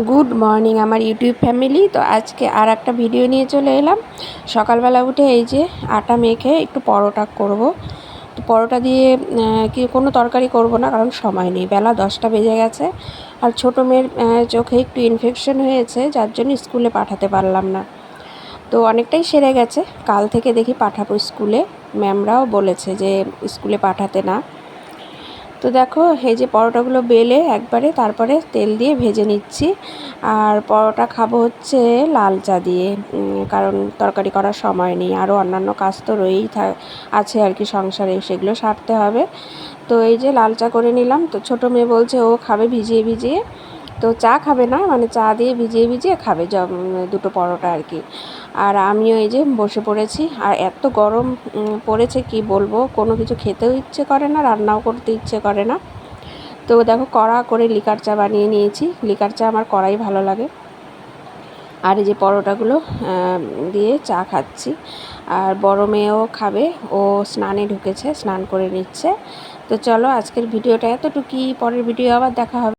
Good morning আমার YouTube family. তো আজকে আর একটা ভিডিও নিয়ে চলে এলাম। সকালবেলা উঠে এই যে আটা মেখে একটু পরোটা করব। তো পরোটা দিয়ে কি কোনো তরকারি করব না, কারণ সময় নেই, বেলা 10টা বেজে গেছে। আর ছোটো মেয়ের চোখে একটু ইনফেকশন হয়েছে, যার জন্য স্কুলে পাঠাতে পারলাম না। তো অনেকটাই সেরে গেছে, কাল থেকে দেখি পাঠাবো স্কুলে। ম্যামরাও বলেছে যে স্কুলে পাঠাতে না। তো দেখো এই যে পরোটাগুলো বেলে একবারে তারপরে তেল দিয়ে ভেজে নিচ্ছি। আর পরোটা খাবো হচ্ছে লাল চা দিয়ে, কারণ তরকারি করার সময় নেই, আরও অন্যান্য কাজ তো রয়েই আছে আর কি সংসারে, সেগুলো সারতে হবে। তো এই যে লাল চা করে নিলাম। তো ছোটো মেয়ে বলছে ও খাবে ভিজিয়ে ভিজিয়ে, তো চা খাবে না, মানে চা দিয়ে ভিজিয়ে ভিজিয়ে খাবে দুটো পরোটা আর কি। আর আমিও এই যে বসে পড়েছি। আর এত গরম পড়েছে কি বলবো, কোনো কিছু খেতেও ইচ্ছে করে না, রান্নাও করতে ইচ্ছে করে না। তো দেখো কড়া করে লিকার চা বানিয়ে নিয়েছি। লিকার চা আমার কড়াই ভালো লাগে। আর এই যে পরোটাগুলো দিয়ে চা খাচ্ছি। আর বড় মেয়েও খাবে, ও স্নানে ঢুকেছে, স্নান করে নিচ্ছে। তো চলো আজকের ভিডিওটা এতটুকুই, পরের ভিডিও আবার দেখা হবে।